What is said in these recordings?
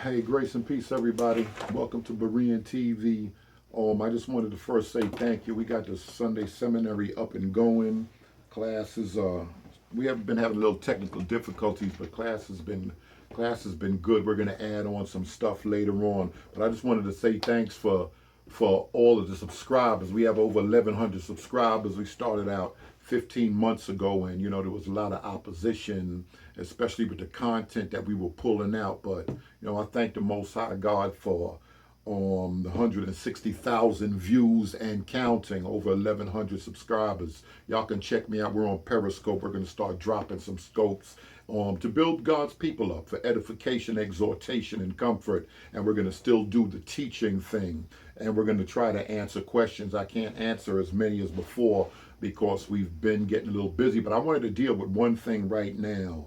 Hey, grace and peace, everybody. Welcome to Berean TV. I just wanted to first say thank you. We got the Sunday seminary up and going. Classes, we have been having a little technical difficulties, but class has been good. We're going to add on some stuff later on, but I just wanted to say thanks for all of the subscribers. We have over 1,100 subscribers. We started out 15 months ago, and there was a lot of opposition, especially with the content that we were pulling out. But I thank the Most High God for the 160,000 views and counting, over 1,100 subscribers. Y'all can check me out. We're on Periscope. We're going to start dropping some scopes to build God's people up for edification, exhortation, and comfort. And we're going to still do the teaching thing. And we're going to try to answer questions. I can't answer as many as before because we've been getting a little busy. But I wanted to deal with one thing right now.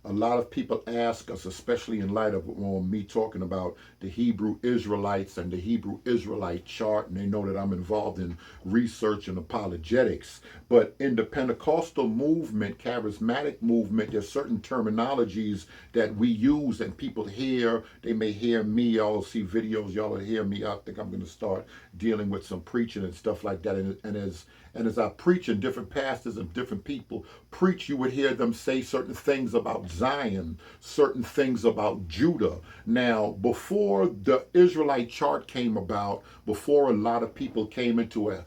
A lot of people ask us, especially in light of me talking about the Hebrew Israelites and the Hebrew Israelite chart, and they know that I'm involved in research and apologetics. But in the Pentecostal movement, charismatic movement, there's certain terminologies that we use and people hear. They may hear me, y'all will see videos, y'all will hear me. I think I'm going to start dealing with some preaching and stuff like that. And as I preach, and different pastors and different people preach, you would hear them say certain things about Zion, certain things about Judah. Now, before the Israelite chart came about, before a lot of people came into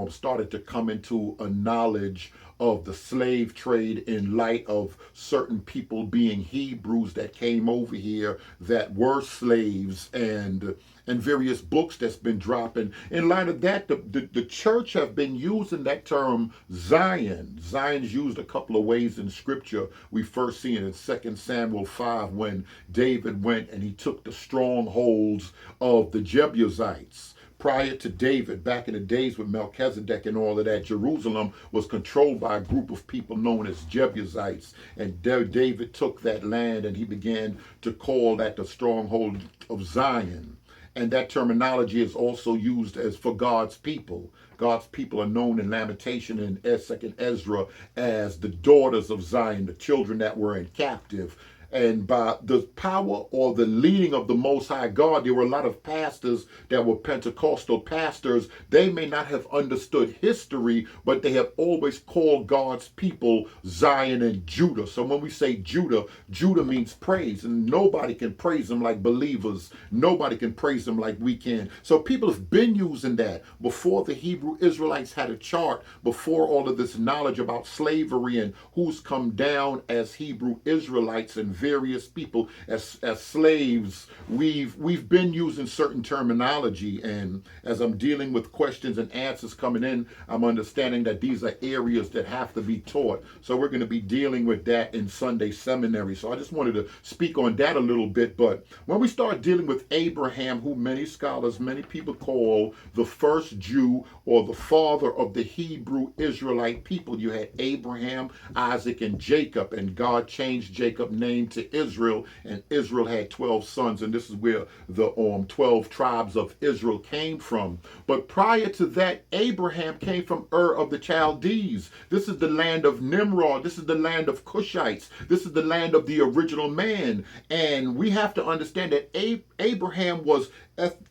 started to come into a knowledge of the slave trade in light of certain people being Hebrews that came over here that were slaves, and various books that's been dropping. In light of that, the church have been using that term Zion. Zion's used a couple of ways in scripture. We first see it in 2 Samuel 5 when David went and he took the strongholds of the Jebusites. Prior to David, back in the days with Melchizedek and all of that, Jerusalem was controlled by a group of people known as Jebusites. And David took that land and he began to call that the stronghold of Zion. And that terminology is also used as for God's people. God's people are known in Lamentation and 2nd Ezra as the daughters of Zion, the children that were in captive. And by the power or the leading of the Most High God, there were a lot of pastors that were Pentecostal pastors. They may not have understood history, but they have always called God's people Zion and Judah. So when we say Judah, Judah means praise, and nobody can praise him like believers. Nobody can praise him like we can. So people have been using that before the Hebrew Israelites had a chart, before all of this knowledge about slavery and who's come down as Hebrew Israelites and various people as slaves. We've been using certain terminology, and as I'm dealing with questions and answers coming in, I'm understanding that these are areas that have to be taught. So we're going to be dealing with that in Sunday seminary. So I just wanted to speak on that a little bit. But when we start dealing with Abraham, who many scholars, many people call the first Jew or the father of the Hebrew Israelite people, you had Abraham, Isaac, and Jacob, and God changed Jacob's name to Israel, and Israel had 12 sons, and this is where the 12 tribes of Israel came from. But prior to that, Abraham came from Ur of the Chaldees. This is the land of Nimrod. This is the land of Cushites. This is the land of the original man. And we have to understand that Abraham was,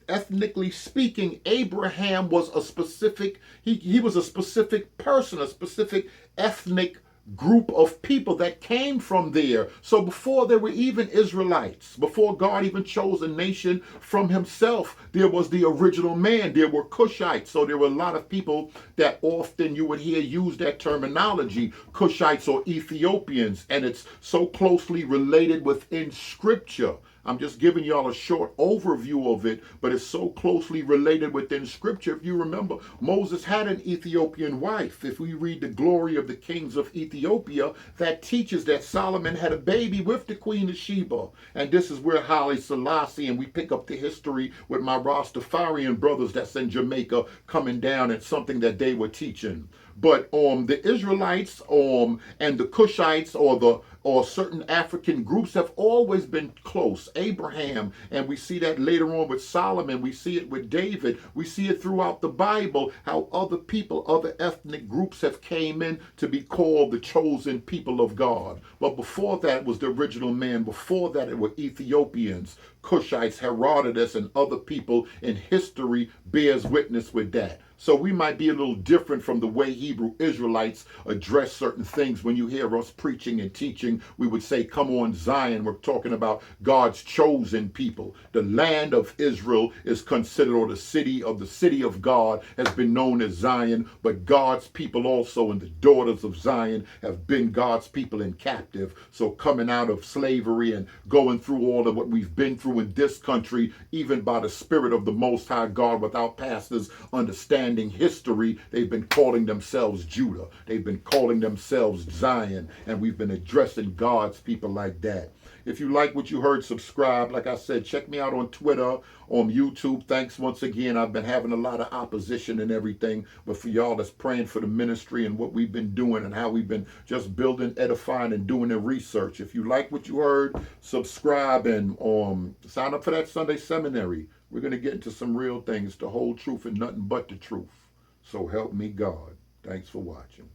ethnically speaking, Abraham was a specific, he was a specific person, a specific ethnic group of people that came from there. So before there were even Israelites, before God even chose a nation from himself, there was the original man. There were Cushites. So there were a lot of people that often you would hear use that terminology, Cushites or Ethiopians, and it's so closely related within scripture. I'm just giving y'all a short overview of it, but it's so closely related within scripture. If you remember, Moses had an Ethiopian wife. If we read the glory of the kings of Ethiopia, that teaches that Solomon had a baby with the queen of Sheba. And this is where Haile Selassie, and we pick up the history with my Rastafarian brothers that's in Jamaica coming down and something that they were teaching. But the Israelites and the Cushites, or or certain African groups have always been close. Abraham, and we see that later on with Solomon, we see it with David, we see it throughout the Bible, how other people, other ethnic groups have came in to be called the chosen people of God. But before that was the original man. Before that it were Ethiopians, Cushites, Herodotus, and other people in history bears witness with that. So we might be a little different from the way Hebrew Israelites address certain things. When you hear us preaching and teaching, we would say, come on, Zion. We're talking about God's chosen people. The land of Israel is considered, or the city of God has been known as Zion, but God's people also, and the daughters of Zion have been God's people in captive. So coming out of slavery and going through all of what we've been through in this country, even by the Spirit of the Most High God, without pastors understanding history, they've been calling themselves Judah. They've been calling themselves Zion, and we've been addressing God's people like that. If you like what you heard, subscribe. Like I said, check me out on Twitter, on YouTube. Thanks once again. I've been having a lot of opposition and everything, but for y'all that's praying for the ministry and what we've been doing and how we've been just building, edifying, and doing the research. If you like what you heard, subscribe and sign up for that Sunday seminary. We're going to get into some real things, the whole truth and nothing but the truth. So help me God. Thanks for watching.